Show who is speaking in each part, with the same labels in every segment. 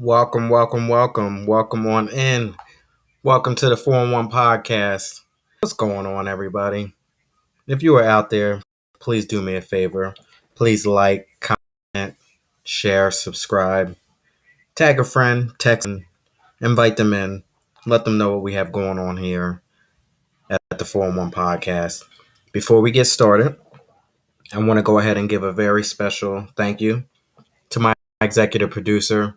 Speaker 1: Welcome on in. Welcome to the 4-1 podcast. What's going on, everybody? If you are out there, please do me a favor. Please like, comment, share, subscribe, tag a friend, text them, invite them in, let them know what we have going on here at the 4-1 podcast. Before we get started, I want to go ahead and give a very special thank you to my executive producer,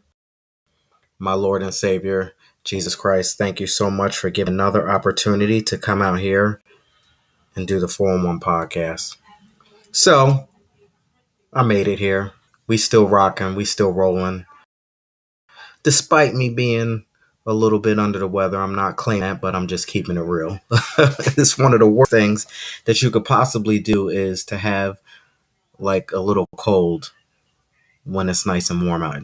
Speaker 1: my Lord and Savior, Jesus Christ. Thank you so much for giving another opportunity to come out here and do the 4-1 podcast. So, I made it here. We still rocking, we still rolling. Despite me being a little bit under the weather, I'm not claiming that, but I'm just keeping it real. It's one of the worst things that you could possibly do is to have like a little cold when it's nice and warm out.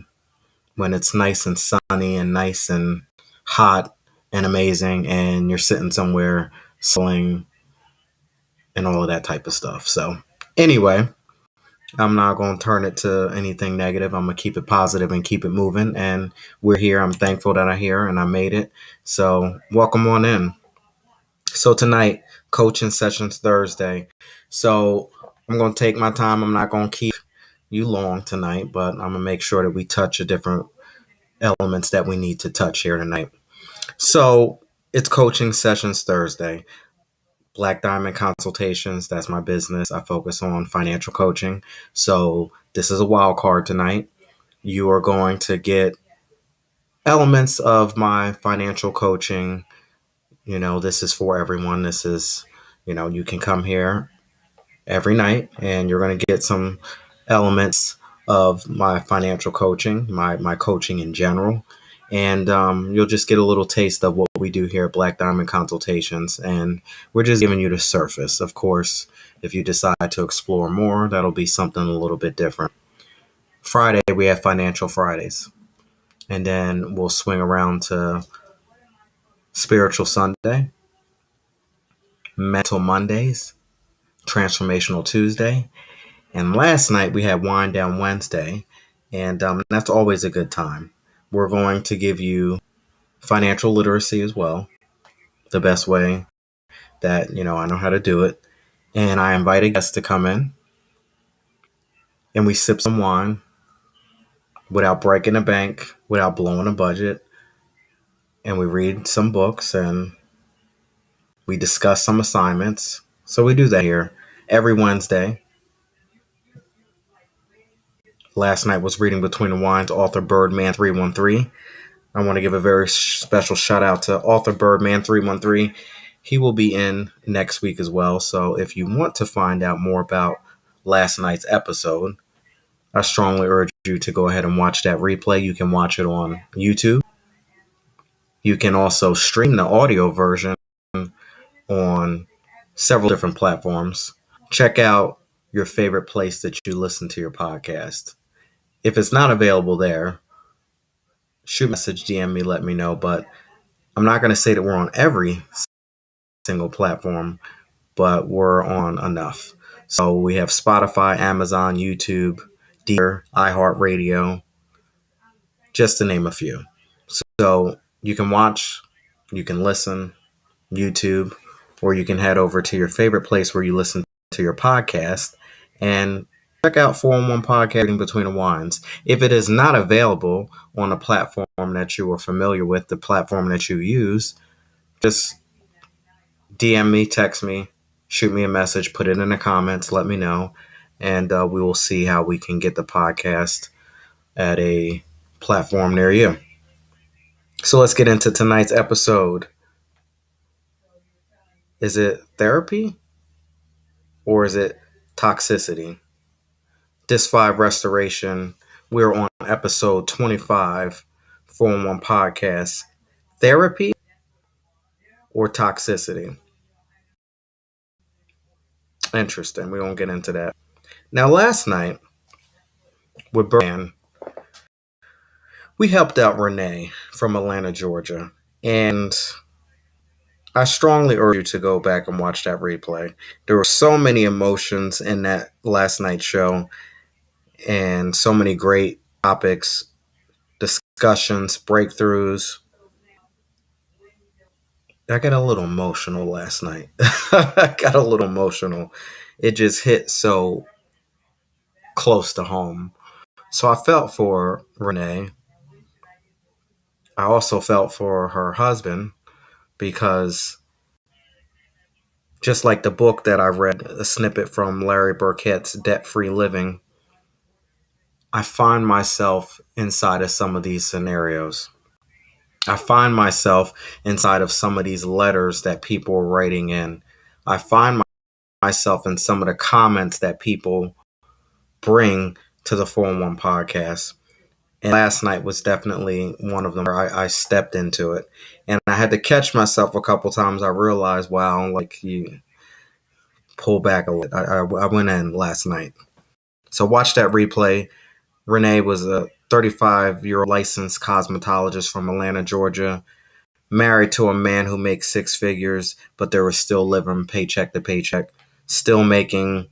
Speaker 1: When it's nice and sunny and nice and hot and amazing and you're sitting somewhere sewing and all of that type of stuff. So anyway, I'm not going to turn it to anything negative. I'm going to keep it positive and keep it moving. And we're here. I'm thankful that I'm here and I made it. So welcome on in. So tonight, coaching sessions Thursday. So I'm going to take my time. I'm not going to keep you long tonight, but I'm going to make sure that we touch the different elements that we need to touch here tonight. So it's coaching sessions Thursday. Black Diamond Consultations, that's my business. I focus on financial coaching. So this is a wild card tonight. You are going to get elements of my financial coaching. This is for everyone. This is, you can come here every night and you're going to get some elements of my financial coaching, my coaching in general. And you'll just get a little taste of what we do here at Black Diamond Consultations. And we're just giving you the surface. Of course, if you decide to explore more, that'll be something a little bit different. Friday, we have Financial Fridays. And then we'll swing around to Spiritual Sunday, Mental Mondays, Transformational Tuesday. And last night, we had Wind Down Wednesday. And that's always a good time. We're going to give you financial literacy as well, the best way that I know how to do it. And I invite a guest to come in and we sip some wine without breaking the bank, without blowing a budget, and we read some books and we discuss some assignments. So we do that here every Wednesday. Last night was Reading Between the Wines, author Birdman 313. I want to give a very special shout out to author Birdman 313. He will be in next week as well. So if you want to find out more about last night's episode, I strongly urge you to go ahead and watch that replay. You can watch it on YouTube. You can also stream the audio version on several different platforms. Check out your favorite place that you listen to your podcast. If it's not available there, shoot a message, DM me, let me know. But I'm not going to say that we're on every single platform, but we're on enough. So we have Spotify, Amazon, YouTube, Deezer, iHeartRadio, just to name a few. So you can watch, you can listen, YouTube, or you can head over to your favorite place where you listen to your podcast and check out 4-1 Podcasting Between the Wines. If it is not available on a platform that you are familiar with, the platform that you use, just DM me, text me, shoot me a message, put it in the comments, let me know, and we will see how we can get the podcast at a platform near you. So let's get into tonight's episode. Is it therapy or is it toxicity? This 5 restoration. We're on episode 25, 4-1 podcast. Therapy or toxicity? Interesting. We won't get into that. Now, last night with Brian, we helped out Renee from Atlanta, Georgia. And I strongly urge you to go back and watch that replay. There were so many emotions in that last night show and so many great topics discussed discussions, breakthroughs. I got a little emotional last night. I got a little emotional. It just hit so close to home. So I felt for Renee. I also felt for her husband because just like the book that I read, a snippet from Larry Burkett's Debt Free Living, I find myself inside of some of these scenarios. I find myself inside of some of these letters that people are writing in. I find myself in some of the comments that people bring to the 411 podcast. And last night was definitely one of them where I stepped into it. And I had to catch myself a couple times. I realized, wow, like you pull back a little. I went in last night. So watch that replay. Renee was a 35-year-old licensed cosmetologist from Atlanta, Georgia, married to a man who makes six figures, but they were still living paycheck to paycheck, still making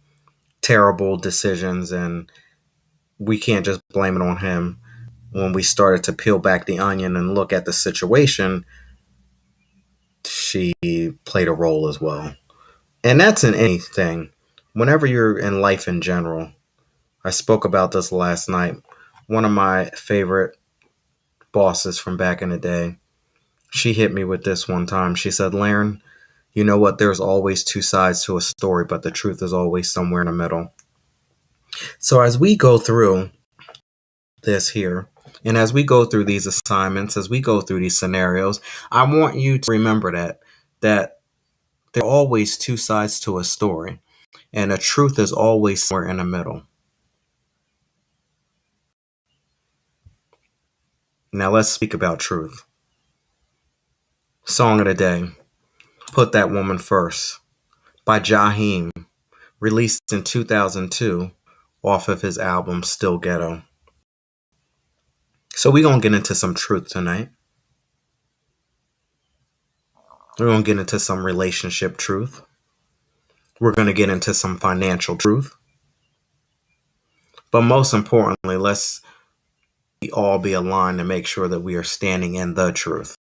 Speaker 1: terrible decisions. And we can't just blame it on him. When we started to peel back the onion and look at the situation, she played a role as well. And that's in anything. Whenever you're in life in general, I spoke about this last night. One of my favorite bosses from back in the day, she hit me with this one time. She said, Laren, you know what? There's always two sides to a story, but the truth is always somewhere in the middle. So as we go through this here, and as we go through these assignments, as we go through these scenarios, I want you to remember that there are always two sides to a story, and the truth is always somewhere in the middle. Now let's speak about truth. Song of the day, Put That Woman First, by Jaheim, released in 2002 off of his album Still Ghetto. So we're going to get into some truth tonight. We're going to get into some relationship truth. We're going to get into some financial truth. But most importantly, let's all be aligned to make sure that we are standing in the truth.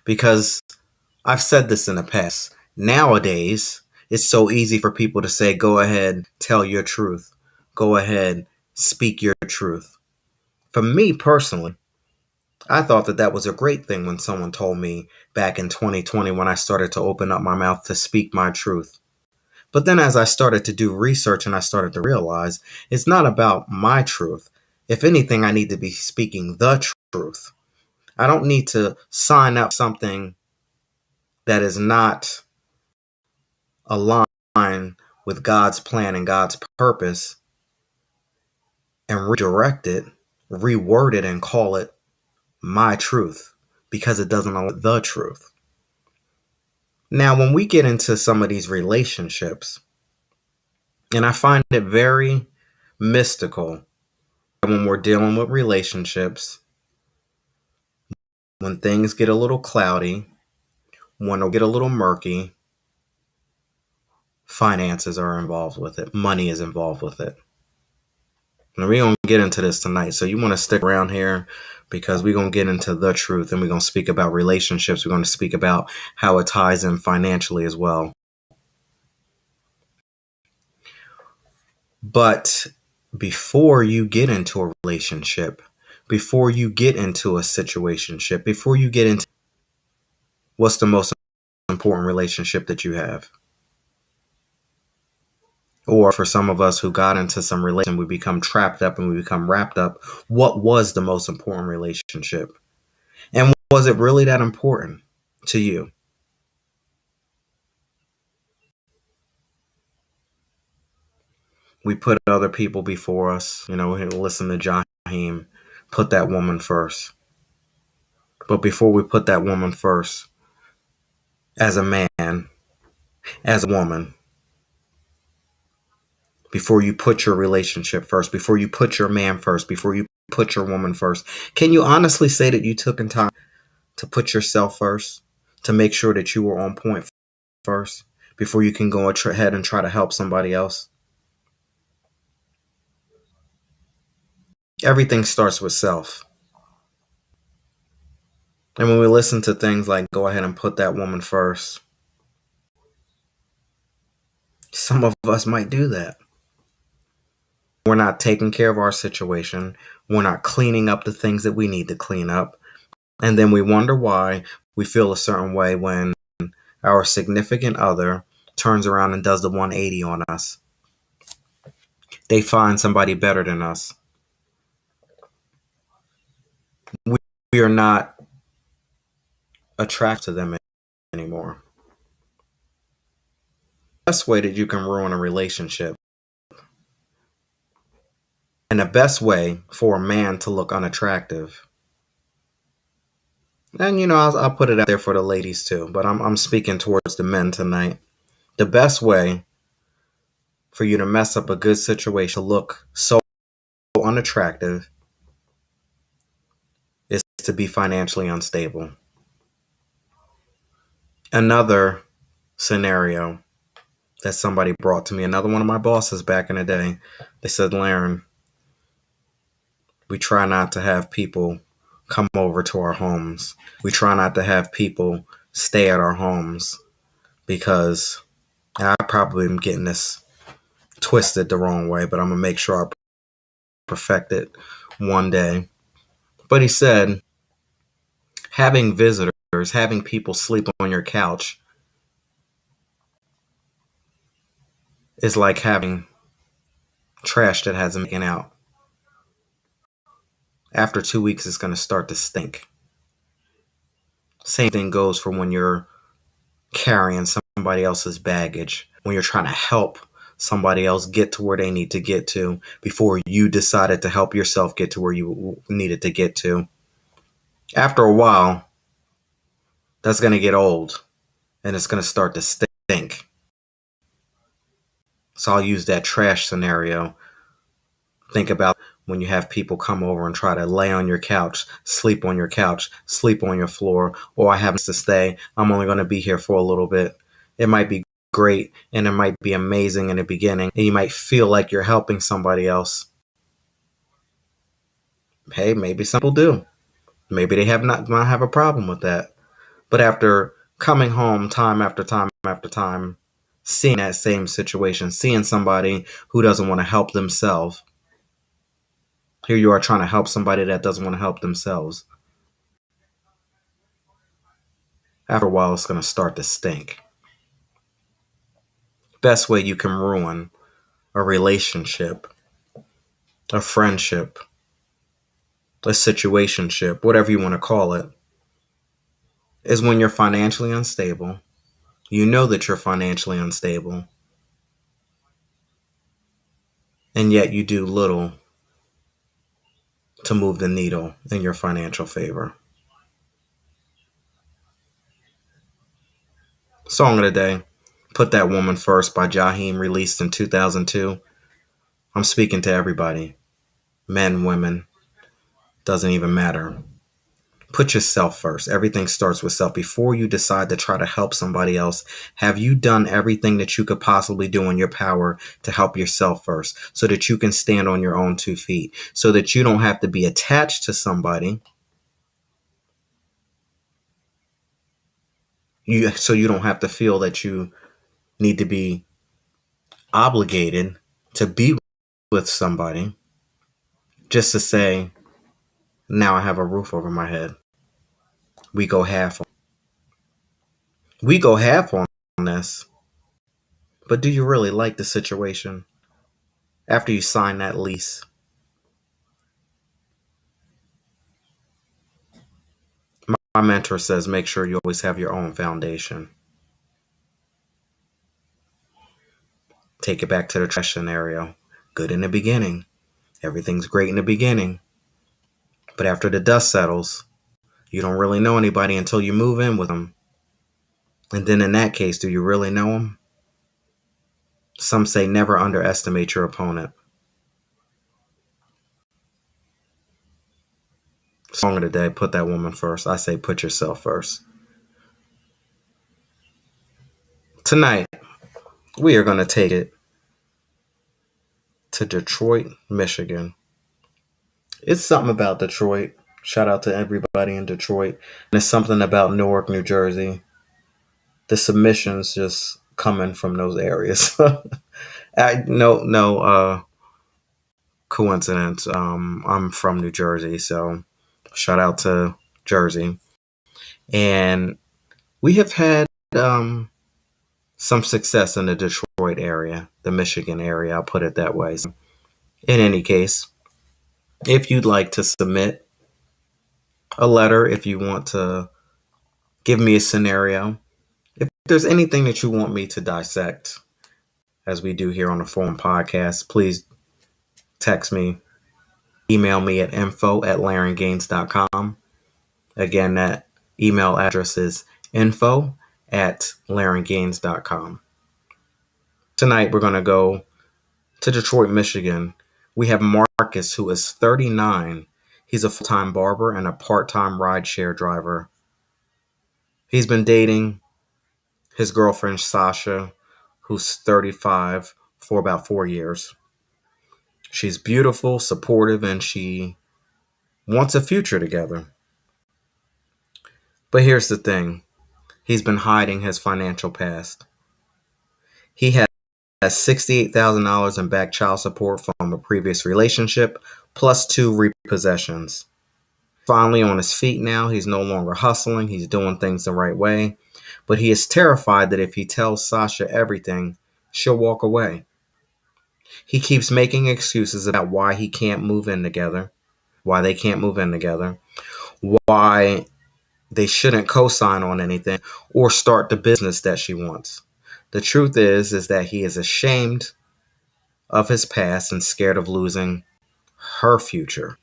Speaker 1: Because I've said this in the past. Nowadays, it's so easy for people to say, go ahead, tell your truth. Go ahead, speak your truth. For me personally, I thought that that was a great thing when someone told me back in 2020 when I started to open up my mouth to speak my truth. But then as I started to do research and I started to realize it's not about my truth. If anything, I need to be speaking the truth. I don't need to sign up something that is not aligned with God's plan and God's purpose and redirect it, reword it, and call it my truth because it doesn't align with the truth. Now, when we get into some of these relationships, and I find it very mystical when we're dealing with relationships, when things get a little cloudy, when they get a little murky, finances are involved with it. Money is involved with it. And we're going to get into this tonight. So you want to stick around here because we're going to get into the truth and we're going to speak about relationships. We're going to speak about how it ties in financially as well. But before you get into a relationship, before you get into a situationship, before you get into what's the most important relationship that you have? Or for some of us who got into some relation, we become trapped up and we become wrapped up. What was the most important relationship? And was it really that important to you? We put other people before us. You know, we listen to Jaheim, put that woman first. But before we put that woman first, as a man, as a woman, before you put your relationship first, before you put your man first, before you put your woman first, can you honestly say that you took in time to put yourself first, to make sure that you were on point first, before you can go ahead and try to help somebody else? Everything starts with self. And when we listen to things like go ahead and put that woman first, some of us might do that. We're not taking care of our situation. We're not cleaning up the things that we need to clean up. And then we wonder why we feel a certain way when our significant other turns around and does the 180 on us. They find somebody better than us. We are not attracted to them anymore. The best way that you can ruin a relationship, and the best way for a man to look unattractive, and I'll put it out there for the ladies too, but I'm speaking towards the men tonight. The best way for you to mess up a good situation, to look so unattractive, is to be financially unstable. Another scenario that somebody brought to me, another one of my bosses back in the day, they said, Laren, we try not to have people come over to our homes. We try not to have people stay at our homes because I probably am getting this twisted the wrong way, but I'm going to make sure I perfect it one day. But he said, having visitors, having people sleep on your couch is like having trash that hasn't been out. After 2 weeks, it's going to start to stink. Same thing goes for when you're carrying somebody else's baggage, when you're trying to help somebody else get to where they need to get to before you decided to help yourself get to where you needed to get to. After a while, that's going to get old and it's going to start to stink. So I'll use that trash scenario. Think about when you have people come over and try to lay on your couch, sleep on your floor, or I have to stay. I'm only going to be here for a little bit. It might be great and it might be amazing in the beginning. And you might feel like you're helping somebody else. Hey, maybe some people do. Maybe they not have a problem with that. But after coming home time after time after time, seeing that same situation, seeing somebody who doesn't want to help themselves, here you are trying to help somebody that doesn't want to help themselves. After a while, it's going to start to stink. Best way you can ruin a relationship, a friendship, a situationship, whatever you want to call it, is when you're financially unstable. You know that you're financially unstable, and yet you do little to move the needle in your financial favor. Song of the day, Put That Woman First by Jaheim, released in 2002. I'm speaking to everybody. Men, women, doesn't even matter. Put yourself first. Everything starts with self. Before you decide to try to help somebody else, have you done everything that you could possibly do in your power to help yourself first so that you can stand on your own 2 feet, so that you don't have to be attached to somebody, so you don't have to feel that you need to be obligated to be with somebody just to say, now I have a roof over my head. We go half on. We go half on this. But do you really like the situation after you sign that lease? My mentor says make sure you always have your own foundation. Take it back to the trash scenario. Good in the beginning. Everything's great in the beginning. But after the dust settles, you don't really know anybody until you move in with them. And then in that case, do you really know them? Some say never underestimate your opponent. Song of the day, Put That Woman First. I say put yourself first. Tonight, we are going to take it to Detroit, Michigan. It's something about Detroit. Shout out to everybody in Detroit. And it's something about Newark, New Jersey. The submissions just coming from those areas. No coincidence. I'm from New Jersey, so shout out to Jersey. And we have had some success in the Detroit area, the Michigan area, I'll put it that way. So in any case, if you'd like to submit a letter, if you want to give me a scenario, if there's anything that you want me to dissect, as we do here on the Forum Podcast, please text me, email me at info@larengaines.com. Again, that email address is info@larengaines.com. Tonight, we're going to go to Detroit, Michigan. We have Marcus, who is 39. He's a full-time barber and a part-time rideshare driver. He's been dating his girlfriend, Sasha, who's 35, for about 4 years. She's beautiful, supportive, and she wants a future together. But here's the thing. He's been hiding his financial past. He has $68,000 in back child support from a previous relationship, plus 2 repossessions. Finally on his feet now. He's no longer hustling. He's doing things the right way. But he is terrified that if he tells Sasha everything, she'll walk away. He keeps making excuses about why he can't move in together, why they can't move in together, why they shouldn't co-sign on anything or start the business that she wants. The truth is that he is ashamed of his past and scared of losing her future.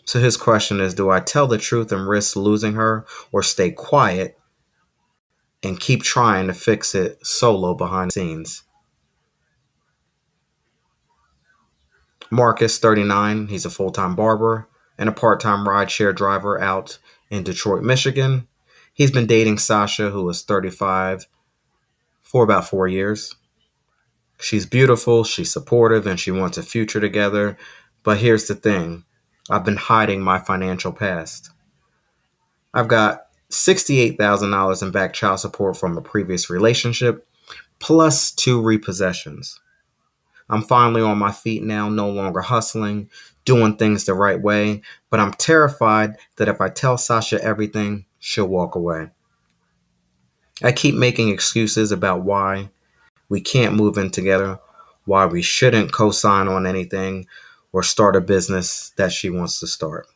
Speaker 1: So his question is, do I tell the truth and risk losing her, or stay quiet and keep trying to fix it solo behind the scenes? Marcus, 39, he's a full-time barber and a part-time rideshare driver out in Detroit, Michigan. He's been dating Sasha, who is 35, for about 4 years. She's beautiful, she's supportive, and she wants a future together. But here's the thing. I've been hiding my financial past. I've got $68,000 in back child support from a previous relationship, plus 2 repossessions. I'm finally on my feet now, no longer hustling, doing things the right way, but I'm terrified that if I tell Sasha everything, she'll walk away. I keep making excuses about why we can't move in together, why we shouldn't co-sign on anything or start a business that she wants to start.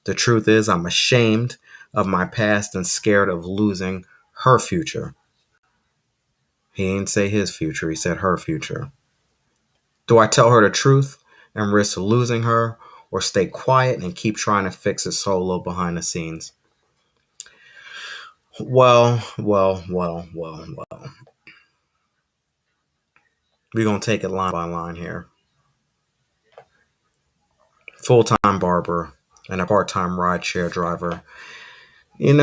Speaker 1: The truth is, I'm ashamed of my past and scared of losing her future. He didn't say his future, he said her future. Do I tell her the truth and risk losing her, or stay quiet and keep trying to fix it solo behind the scenes? Well. We're going to take it line by line here. Full-time barber and a part-time rideshare driver. I'm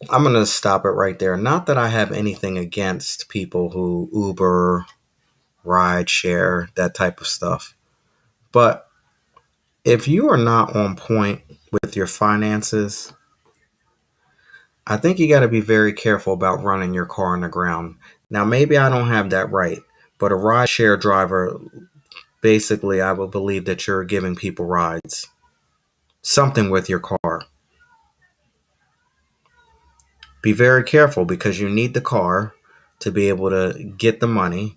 Speaker 1: going to stop it right there. Not that I have anything against people who Uber, rideshare, that type of stuff. But if you are not on point with your finances, I think you got to be very careful about running your car on the ground. Now, maybe I don't have that right, but a rideshare driver, basically, I would believe that you're giving people rides. Something with your car. Be very careful because you need the car to be able to get the money.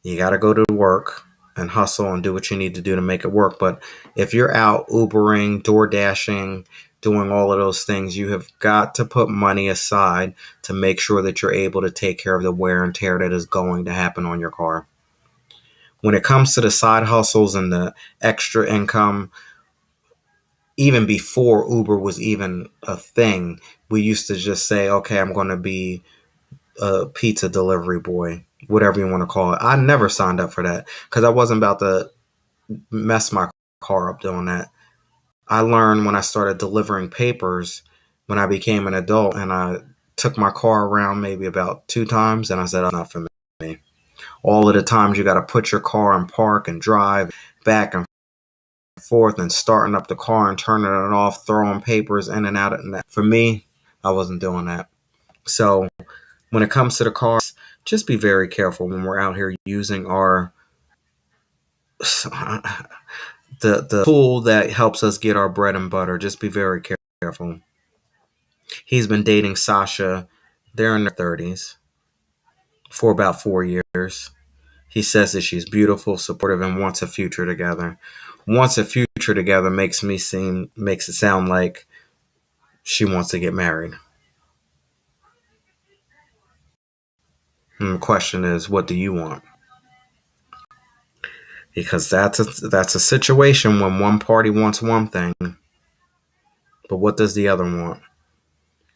Speaker 1: You got to go to work and hustle and do what you need to do to make it work. But if you're out Ubering, door dashing, doing all of those things, you have got to put money aside to make sure that you're able to take care of the wear and tear that is going to happen on your car. When it comes to the side hustles and the extra income, even before Uber was even a thing, we used to just say, okay, I'm going to be a pizza delivery boy, whatever you want to call it. I never signed up for that because I wasn't about to mess my car up doing that. I learned when I started delivering papers when I became an adult, and I took my car around maybe about 2 times, and I said, that's not for me. All of the times you got to put your car in park and drive back and forth and starting up the car and turning it off, throwing papers in and out. For me, I wasn't doing that. So when it comes to the cars, just be very careful when we're out here using our the tool that helps us get our bread and butter. Just be very careful. He's been dating Sasha. They're in their 30s for about 4 years. He says that she's beautiful, supportive, and wants a future together. Wants a future together makes it sound like she wants to get married. And the question is, what do you want? Because that's a situation when one party wants one thing, but what does the other want?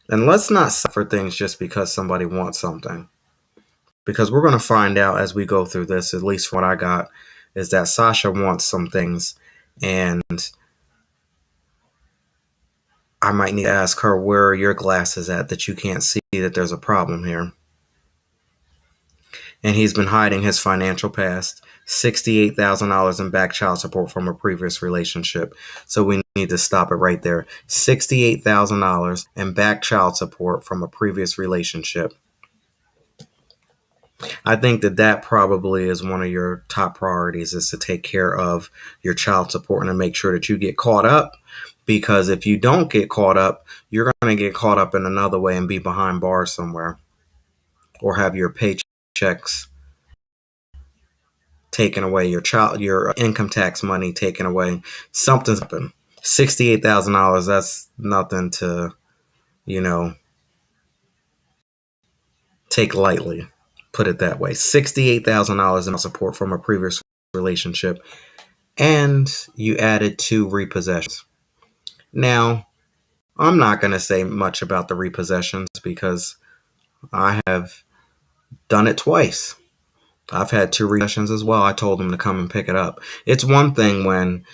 Speaker 1: And let's not suffer things just because somebody wants something. Because we're going to find out as we go through this, at least what I got, is that Sasha wants some things, and I might need to ask her, where are your glasses at that you can't see that there's a problem here? And he's been hiding his financial past. $68,000 in back child support from a previous relationship. So we need to stop it right there. $68,000 in back child support from a previous relationship. I think that probably is one of your top priorities, is to take care of your child support and to make sure that you get caught up. Because if you don't get caught up, you're going to get caught up in another way and be behind bars somewhere, or have your paychecks taken away, your income tax money taken away. Something's happened. $68,000, that's nothing to, take lightly. Put it that way. $68,000 in support from a previous relationship. And you added 2 repossessions. Now, I'm not going to say much about the repossessions because I have done it twice. I've had 2 repossessions as well. I told them to come and pick it up. It's one thing when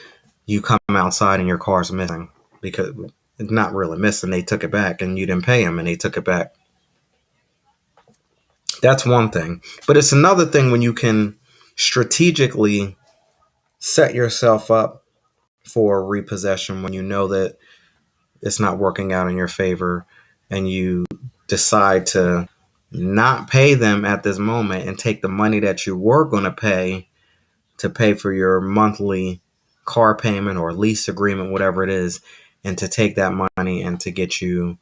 Speaker 1: you come outside and your car's missing, because it's not really missing. They took it back and you didn't pay them and they took it back. That's one thing. But it's another thing when you can strategically set yourself up for repossession when you know that it's not working out in your favor, and you decide to not pay them at this moment and take the money that you were going to pay for your monthly car payment or lease agreement, whatever it is, and to take that money and to get you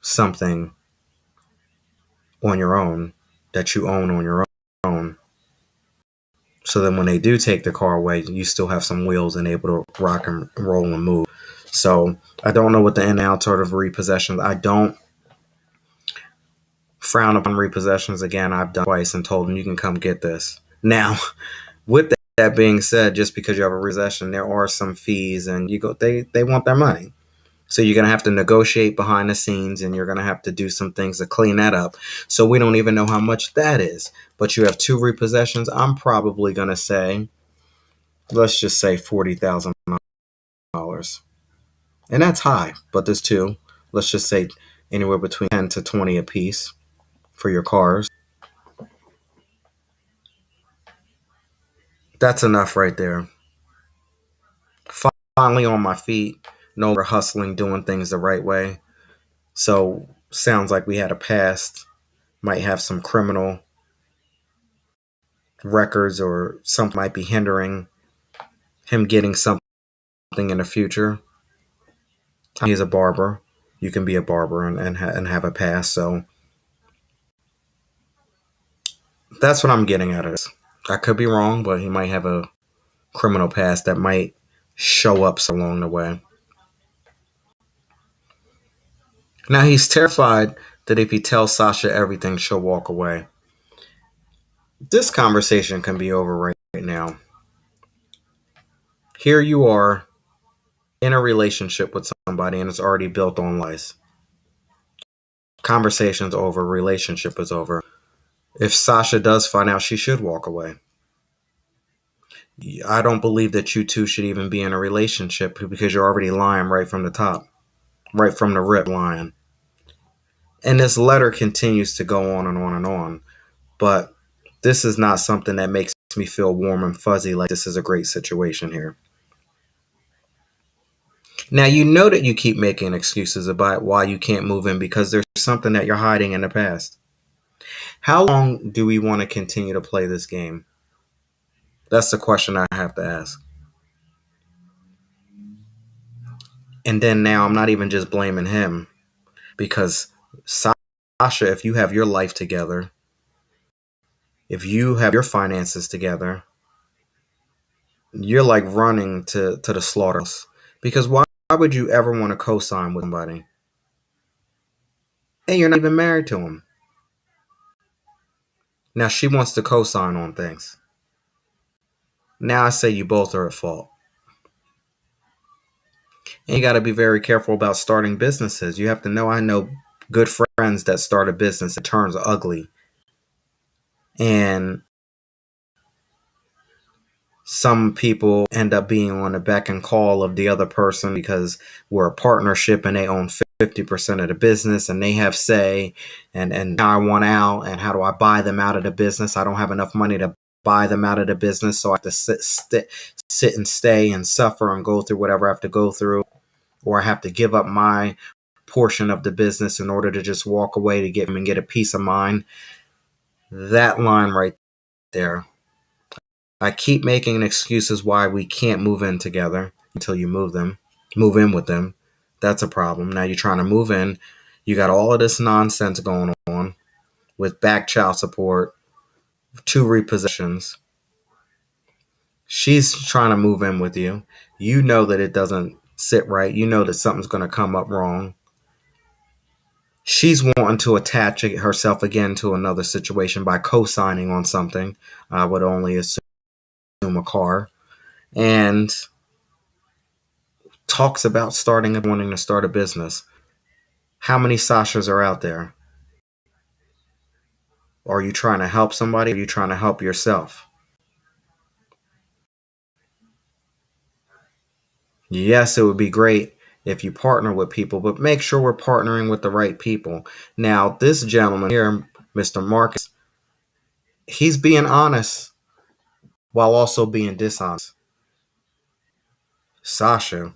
Speaker 1: something on your own that you own on your own. So then when they do take the car away, you still have some wheels and able to rock and roll and move. So I don't know what the in and out sort of repossessions. I don't frown upon repossessions. Again, I've done twice and told them you can come get this. Now, with that being said, just because you have a repossession, there are some fees, and they want their money. So you're going to have to negotiate behind the scenes, and you're going to have to do some things to clean that up. So we don't even know how much that is. But you have 2 repossessions. I'm probably going to say, let's just say $40,000. And that's high, but there's 2. Let's just say anywhere between 10 to 20 a piece for your cars. That's enough right there. Finally on my feet, no longer hustling, doing things the right way. So sounds like we had a past, might have some criminal records, or something might be hindering him getting something in the future. He's a barber. You can be a barber and have a past. So that's what I'm getting at. It. I could be wrong, but he might have a criminal past that might show up along the way. Now he's terrified that if he tells Sasha everything, she'll walk away. This conversation can be over right now. Here you are in a relationship with somebody and it's already built on lies. Conversation's over, relationship is over. If Sasha does find out, she should walk away. I don't believe that you two should even be in a relationship because you're already lying right from the top, right from the rip lying. And this letter continues to go on and on and on. But this is not something that makes me feel warm and fuzzy like this is a great situation here. Now, you know that you keep making excuses about why you can't move in because there's something that you're hiding in the past. How long do we want to continue to play this game? That's the question I have to ask. And then now I'm not even just blaming him because Sasha, if you have your life together, if you have your finances together, you're like running to the slaughterhouse. Because why would you ever want to co sign with somebody? And you're not even married to him. Now she wants to co sign on things. Now I say you both are at fault. And you got to be very careful about starting businesses. You have to know I know good friends that start a business that turns ugly. And some people end up being on the beck and call of the other person because we're a partnership and they own 50% of the business and they have say and now I want out and how do I buy them out of the business? I don't have enough money to buy them out of the business, so I have to sit and stay and suffer and go through whatever I have to go through, or I have to give up my portion of the business in order to just walk away to get them and get a peace of mind. That line right there. I keep making excuses why we can't move in together until you move in with them. That's a problem. Now you're trying to move in. You got all of this nonsense going on with back child support, 2 repossessions. She's trying to move in with you. You know that it doesn't sit right. You know that something's going to come up wrong. She's wanting to attach herself again to another situation by co-signing on something. I would only assume a car. And talks about wanting to start a business. How many Sashas are out there? Are you trying to help somebody? Or are you trying to help yourself? Yes, it would be great if you partner with people, but make sure we're partnering with the right people. Now, this gentleman here, Mr. Marcus, he's being honest while also being dishonest. Sasha,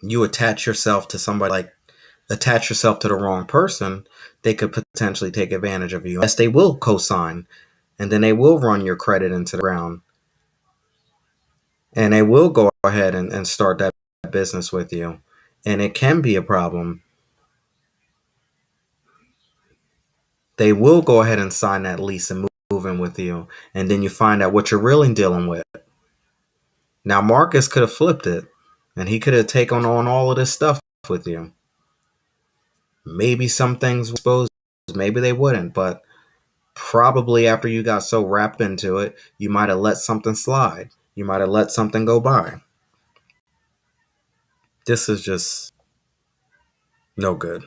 Speaker 1: you attach yourself to the wrong person, they could potentially take advantage of you. Yes, they will co-sign, and then they will run your credit into the ground, and they will go ahead and start that business with you, and it can be a problem. They will go ahead and sign that lease and move in with you, and then you find out what you're really dealing with. Now, Marcus could have flipped it, and he could have taken on all of this stuff with you. Maybe some things were exposed, maybe they wouldn't, but probably after you got so wrapped into it, you might have let something slide. You might have let something go by. This is just no good.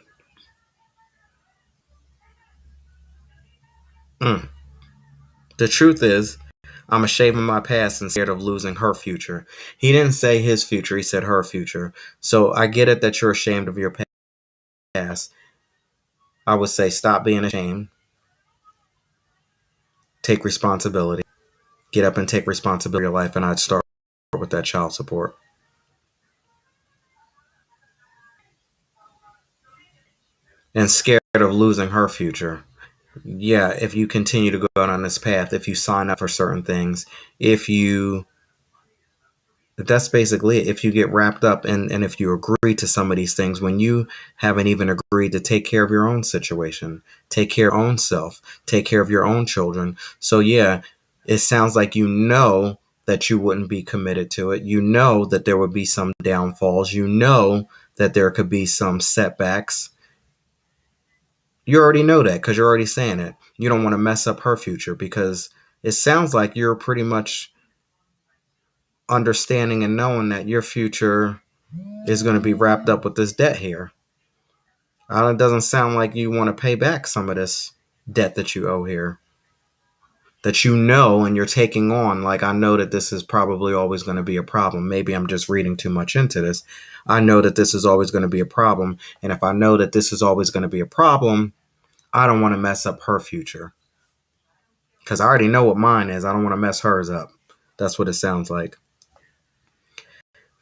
Speaker 1: Mm. The truth is, I'm ashamed of my past and scared of losing her future. He didn't say his future, he said her future. So I get it that you're ashamed of your past. I would say stop being ashamed, take responsibility, get up and take responsibility of your life, and I'd start with that child support. And scared of losing her future. Yeah, if you continue to go on this path, if you sign up for certain things, if you that's basically it. If you get wrapped up and if you agree to some of these things when you haven't even agreed to take care of your own situation, take care of your own self, take care of your own children. So yeah, it sounds like you know that you wouldn't be committed to it. You know that there would be some downfalls. You know that there could be some setbacks. You already know that because you're already saying it. You don't want to mess up her future because it sounds like you're pretty much understanding and knowing that your future is going to be wrapped up with this debt here. It doesn't sound like you want to pay back some of this debt that you owe here, that you know and you're taking on. Like, I know that this is probably always going to be a problem. Maybe I'm just reading too much into this. I know that this is always going to be a problem. And if I know that this is always going to be a problem, I don't want to mess up her future. Because I already know what mine is. I don't want to mess hers up. That's what it sounds like.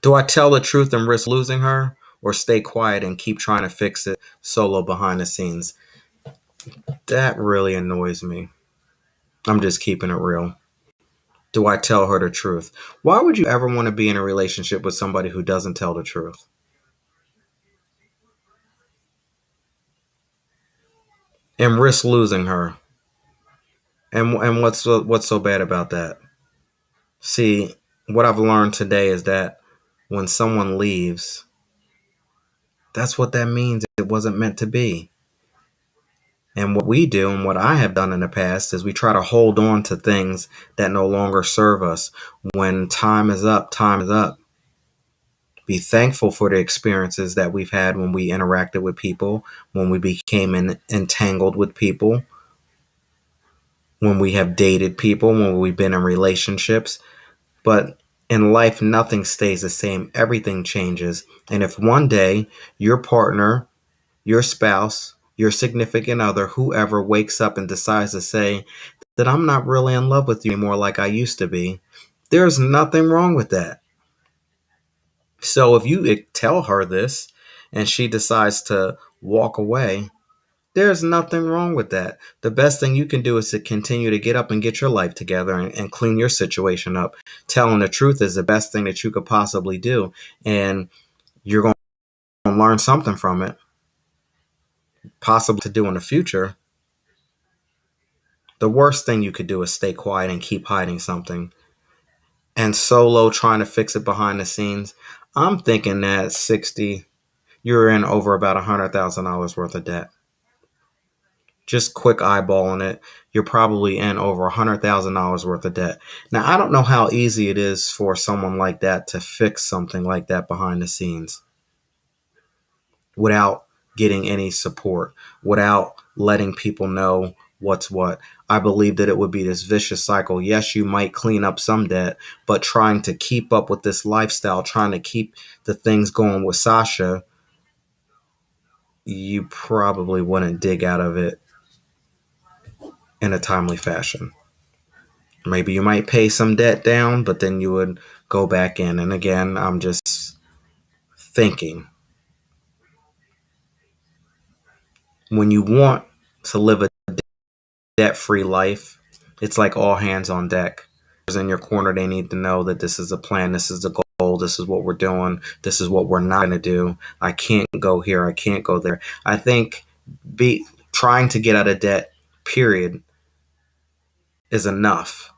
Speaker 1: Do I tell the truth and risk losing her, or stay quiet and keep trying to fix it solo behind the scenes? That really annoys me. I'm just keeping it real. Do I tell her the truth? Why would you ever want to be in a relationship with somebody who doesn't tell the truth and risk losing her? And what's so bad about that? See, what I've learned today is that when someone leaves, that's what that means. It wasn't meant to be. And what we do and what I have done in the past is we try to hold on to things that no longer serve us. When time is up, time is up. Be thankful for the experiences that we've had when we interacted with people, when we became entangled with people, when we have dated people, when we've been in relationships. But in life, nothing stays the same. Everything changes. And if one day your partner, your spouse, your significant other, whoever wakes up and decides to say that I'm not really in love with you anymore like I used to be, there's nothing wrong with that. So if you tell her this and she decides to walk away, there's nothing wrong with that. The best thing you can do is to continue to get up and get your life together and clean your situation up. Telling the truth is the best thing that you could possibly do. And you're going to learn something from it, possibly to do in the future. The worst thing you could do is stay quiet and keep hiding something and solo trying to fix it behind the scenes. I'm thinking that 60, you're in over about $100,000 worth of debt. Just quick eyeballing it, you're probably in over $100,000 worth of debt. Now, I don't know how easy it is for someone like that to fix something like that behind the scenes without getting any support, without letting people know what's what. I believe that it would be this vicious cycle. Yes, you might clean up some debt, but trying to keep up with this lifestyle, trying to keep the things going with Sasha, you probably wouldn't dig out of it in a timely fashion. Maybe you might pay some debt down, but then you would go back in. And again, I'm just thinking, when you want to live a debt free life, it's like all hands on deck. In your corner, they need to know that this is a plan, this is a goal, this is what we're doing, this is what we're not going to do. I can't go here, I can't go there. I think trying to get out of debt, period, is enough.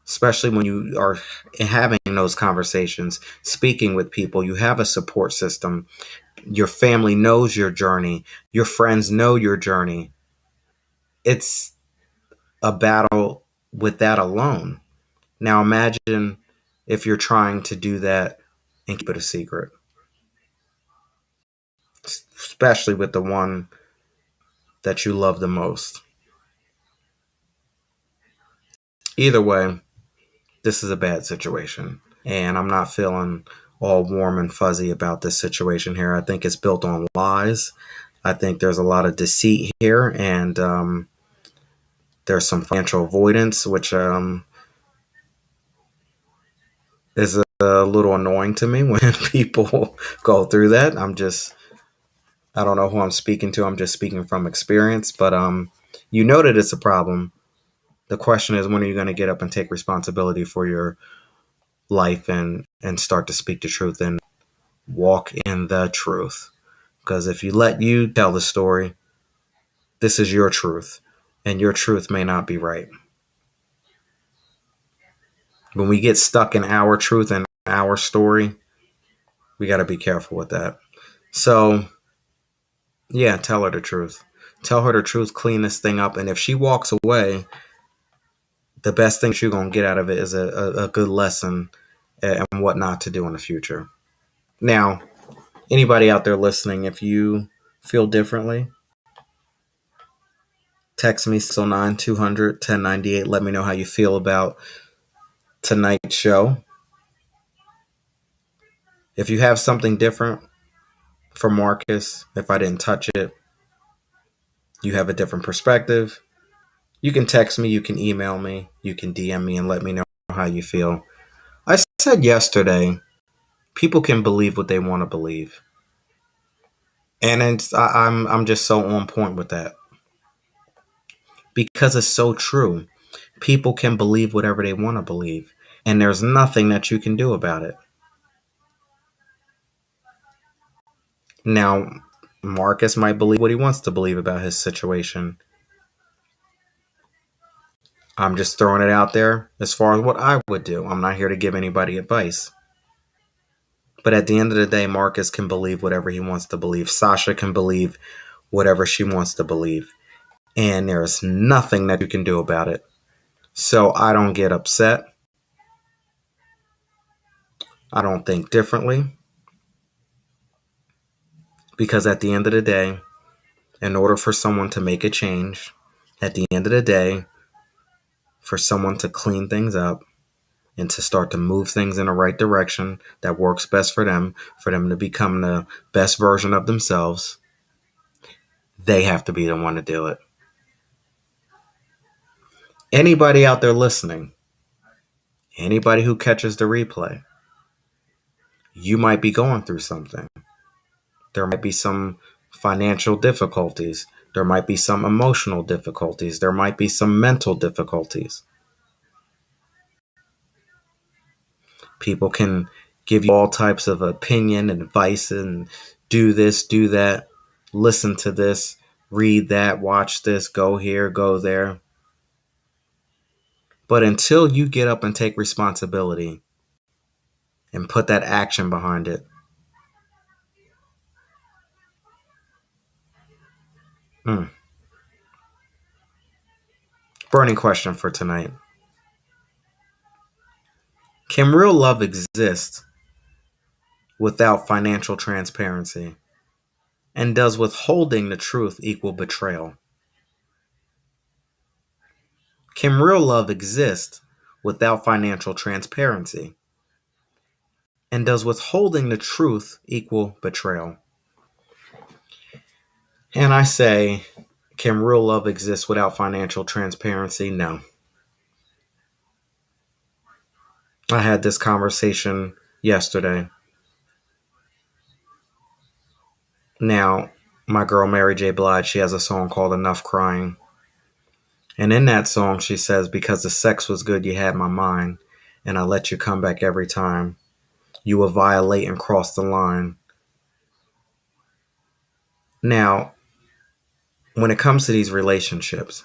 Speaker 1: Especially when you are having those conversations, speaking with people, you have a support system. Your family knows your journey. Your friends know your journey. It's a battle with that alone. Now imagine if you're trying to do that and keep it a secret, especially with the one that you love the most. Either way, this is a bad situation. And I'm not feeling all warm and fuzzy about this situation here. I think it's built on lies. I think there's a lot of deceit here, and there's some financial avoidance, which is a little annoying to me when people go through that. I don't know who I'm speaking to. I'm just speaking from experience, but you know that it's a problem. The question is, when are you going to get up and take responsibility for your life and start to speak the truth and walk in the truth? Because if you let you tell the story, this is your truth, and your truth may not be right. When we get stuck in our truth and our story, we got to be careful with that. So, yeah, tell her the truth. Tell her the truth, clean this thing up. And if she walks away, the best thing you're going to get out of it is a good lesson and what not to do in the future. Now, anybody out there listening, if you feel differently, text me 609 200 1098. Let me know how you feel about tonight's show. If you have something different for Marcus, if I didn't touch it, you have a different perspective, you can text me, you can email me, you can DM me and let me know how you feel. I said yesterday People can believe what they want to believe. And I'm just so on point with that because it's so true. People can believe whatever they want to believe, and there's nothing that you can do about it. Now, Marcus might believe what he wants to believe about his situation. I'm just throwing it out there as far as what I would do. I'm not here to give anybody advice. But at the end of the day, Marcus can believe whatever he wants to believe. Sasha can believe whatever she wants to believe. And there's nothing that you can do about it. So I don't get upset. I don't think differently. Because at the end of the day, in order for someone to make a change, at the end of the day, for someone to clean things up and to start to move things in the right direction that works best for them to become the best version of themselves, they have to be the one to do it. Anybody out there listening, anybody who catches the replay, you might be going through something. There might be some financial difficulties. There might be some emotional difficulties. There might be some mental difficulties. People can give you all types of opinion and advice and do this, do that, listen to this, read that, watch this, go here, go there. But until you get up and take responsibility and put that action behind it, burning question for tonight. Can real love exist without financial transparency? And does withholding the truth equal betrayal? Can real love exist without financial transparency? And does withholding the truth equal betrayal? And I say, can real love exist without financial transparency? No. I had this conversation yesterday. Now, my girl Mary J. Blige, she has a song called Enough Crying. And in that song, she says, because the sex was good, you had my mind, and I let you come back every time. You will violate and cross the line. Now, when it comes to these relationships,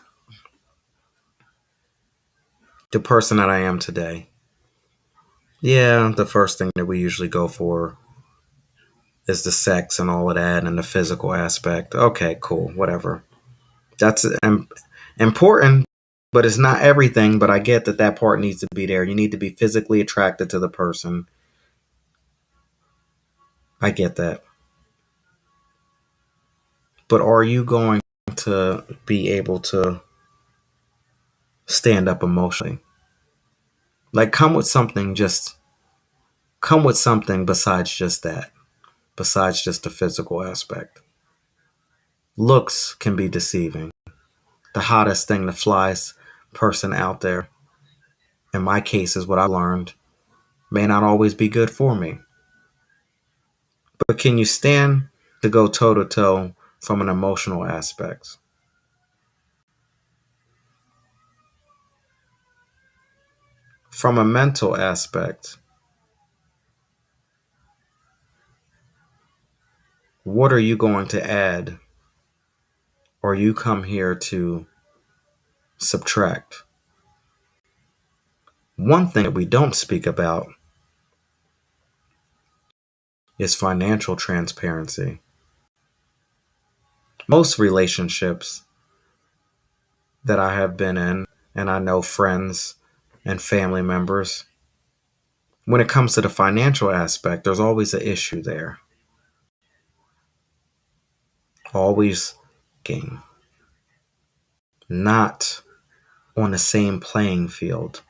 Speaker 1: the person that I am today, yeah, the first thing that we usually go for is the sex and all of that and the physical aspect. Okay, cool, whatever. That's important, but it's not everything. But I get that that part needs to be there. You need to be physically attracted to the person. I get that. But are you going to be able to stand up emotionally? Like, come with something besides just that, besides just the physical aspect. Looks can be deceiving. The hottest thing, the flyest person out there, in my case, is what I learned, may not always be good for me. But can you stand to go toe to toe from an emotional aspect? From a mental aspect, what are you going to add, or you come here to subtract? One thing that we don't speak about is financial transparency. Most relationships that I have been in, and I know friends and family members, when it comes to the financial aspect, there's always an issue there. Always game. Not on the same playing field.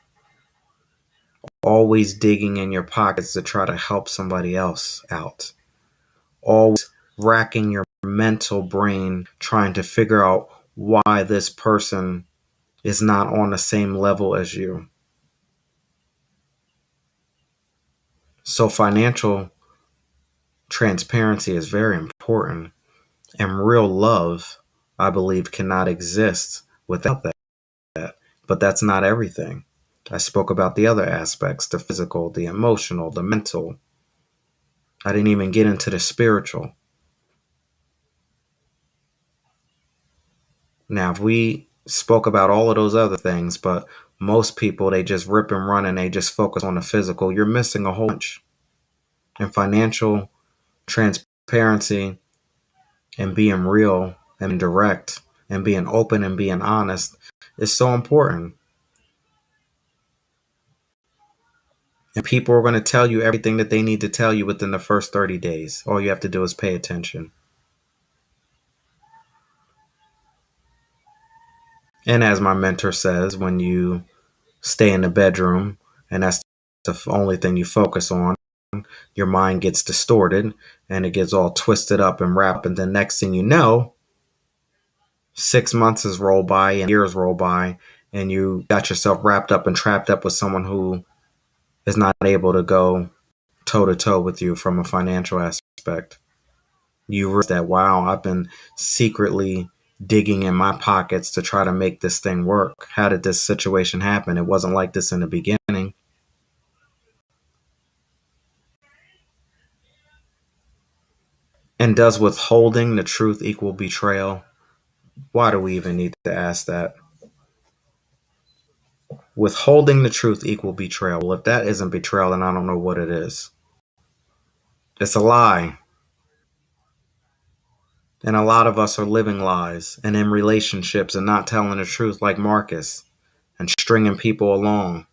Speaker 1: Always digging in your pockets to try to help somebody else out. Always racking your mental brain trying to figure out why this person is not on the same level as you. So financial transparency is very important. And real love, I believe, cannot exist without that. But that's not everything. I spoke about the other aspects, the physical, the emotional, the mental. I didn't even get into the spiritual. Now, if we spoke about all of those other things, but most people, they just rip and run and they just focus on the physical, you're missing a whole bunch. And financial transparency and being real and direct and being open and being honest is so important. And people are going to tell you everything that they need to tell you within the first 30 days. All you have to do is pay attention. And as my mentor says, when you stay in the bedroom and that's the only thing you focus on, your mind gets distorted and it gets all twisted up and wrapped. And then next thing you know, 6 months has rolled by and years roll by, and you got yourself wrapped up and trapped up with someone who is not able to go toe to toe with you from a financial aspect. You realize that, wow, I've been secretly digging in my pockets to try to make this thing work. How did this situation happen? It wasn't like this in the beginning. And does withholding the truth equal betrayal? Why do we even need to ask that? Withholding the truth equal betrayal. Well, if that isn't betrayal, then I don't know what it is. It's a lie. And a lot of us are living lies and in relationships and not telling the truth, like Marcus, and stringing people along.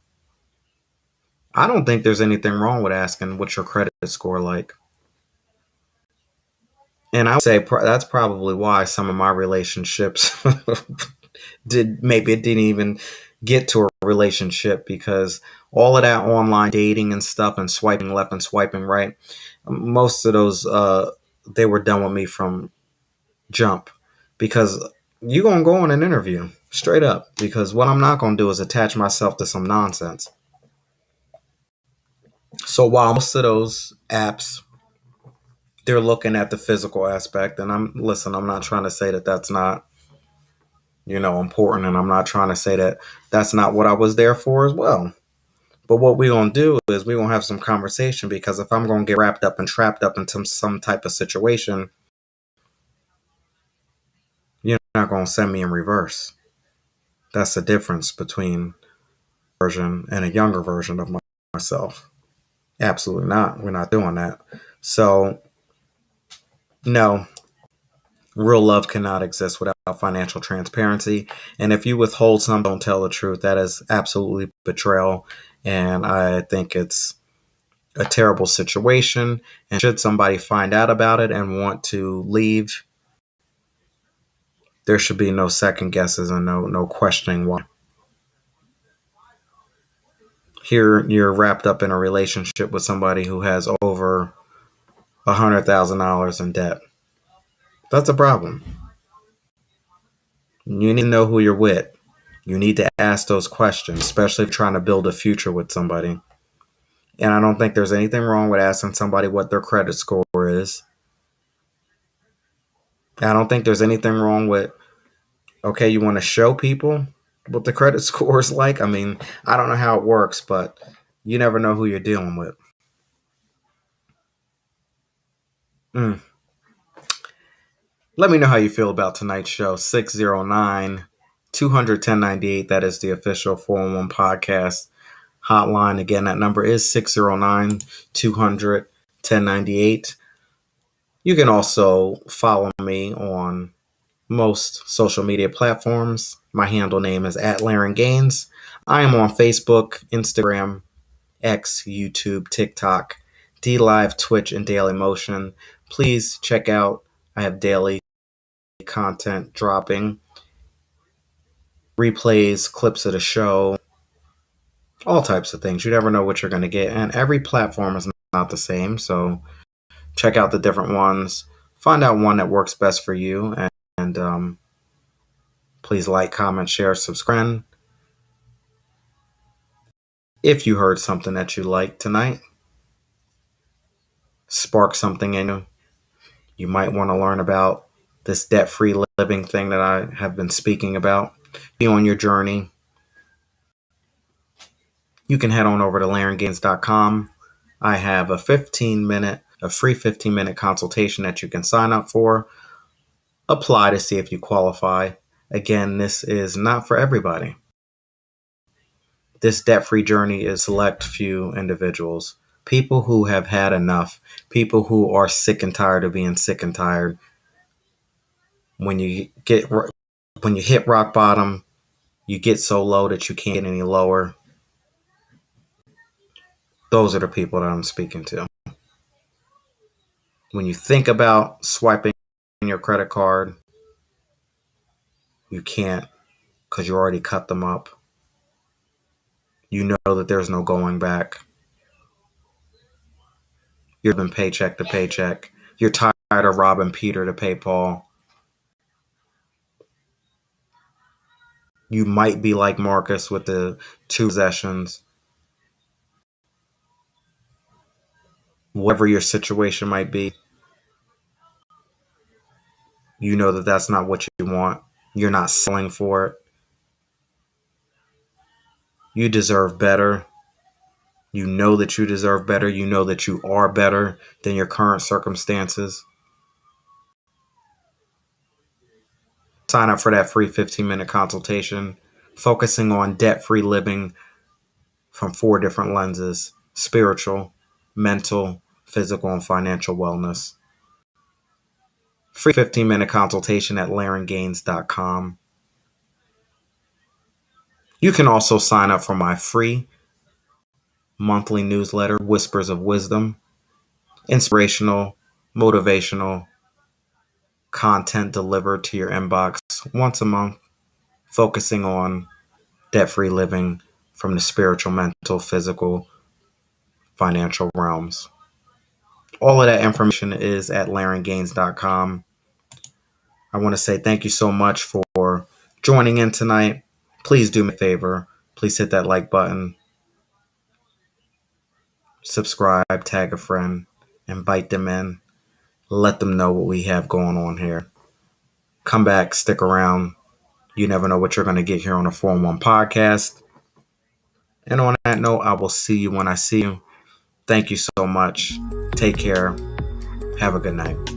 Speaker 1: I don't think there's anything wrong with asking what's your credit score like. And I would say that's probably why some of my relationships maybe it didn't even get to a relationship, because all of that online dating and stuff and swiping left and swiping right, most of those, they were done with me from jump, because you're going to go on an interview straight up, because what I'm not going to do is attach myself to some nonsense. So while most of those apps, they're looking at the physical aspect, and I'm not trying to say that that's not, important, and I'm not trying to say that that's not what I was there for as well. But what we're going to do is we're going to have some conversation, because if I'm going to get wrapped up and trapped up into some type of situation, you're not going to send me in reverse. That's the difference between a version and a younger version of myself. Absolutely not. We're not doing that. So, no, real love cannot exist without financial transparency. And if you withhold something, don't tell the truth, that is absolutely betrayal. And I think it's a terrible situation. And should somebody find out about it and want to leave, there should be no second guesses and no questioning why. Here, you're wrapped up in a relationship with somebody who has over $100,000 in debt. That's a problem. You need to know who you're with. You need to ask those questions, especially if you're trying to build a future with somebody. And I don't think there's anything wrong with asking somebody what their credit score is. I don't think there's anything wrong with, okay, you want to show people what the credit score is like. I mean, I don't know how it works, but you never know who you're dealing with. Mm. Let me know how you feel about tonight's show. 609 200 1098. That is the official 411 podcast hotline. Again, that number is 609 200 1098. You can also follow me on most social media platforms. My handle name is @LarenGaines. I am on Facebook, Instagram, X, YouTube, TikTok, DLive, Twitch, and Daily Motion. Please check out, I have daily content dropping, replays, clips of the show, all types of things. You never know what you're going to get. And every platform is not the same. So check out the different ones. Find out one that works best for you. And please like, comment, share, subscribe. If you heard something that you liked tonight, spark something in you. You might want to learn about this debt-free living thing that I have been speaking about. Be on your journey. You can head on over to LarenGaines.com. I have a free 15-minute consultation that you can sign up for. Apply to see if you qualify. Again, this is not for everybody. This debt-free journey is select few individuals, people who have had enough, people who are sick and tired of being sick and tired. When you hit rock bottom, you get so low that you can't get any lower. Those are the people that I'm speaking to. When you think about swiping your credit card, you can't because you already cut them up. You know that there's no going back. You're living paycheck to paycheck. You're tired of robbing Peter to pay Paul. You might be like Marcus with the 2 possessions. Whatever your situation might be, you know that that's not what you want. You're not selling for it. You deserve better. You know that you deserve better. You know that you are better than your current circumstances. Sign up for that free 15-minute consultation, focusing on debt-free living from 4 different lenses: spiritual, mental, physical, and financial wellness. Free 15-minute consultation at LarenGaines.com. You can also sign up for my free monthly newsletter, Whispers of Wisdom, inspirational, motivational content delivered to your inbox once a month, focusing on debt-free living from the spiritual, mental, physical, financial realms. All of that information is at LarenGaines.com. I want to say thank you so much for joining in tonight. Please do me a favor. Please hit that like button, subscribe, tag a friend, invite them in. Let them know what we have going on here. Come back, stick around. You never know what you're going to get here on the 4-1 podcast. And on that note, I will see you when I see you. Thank you so much. Take care. Have a good night.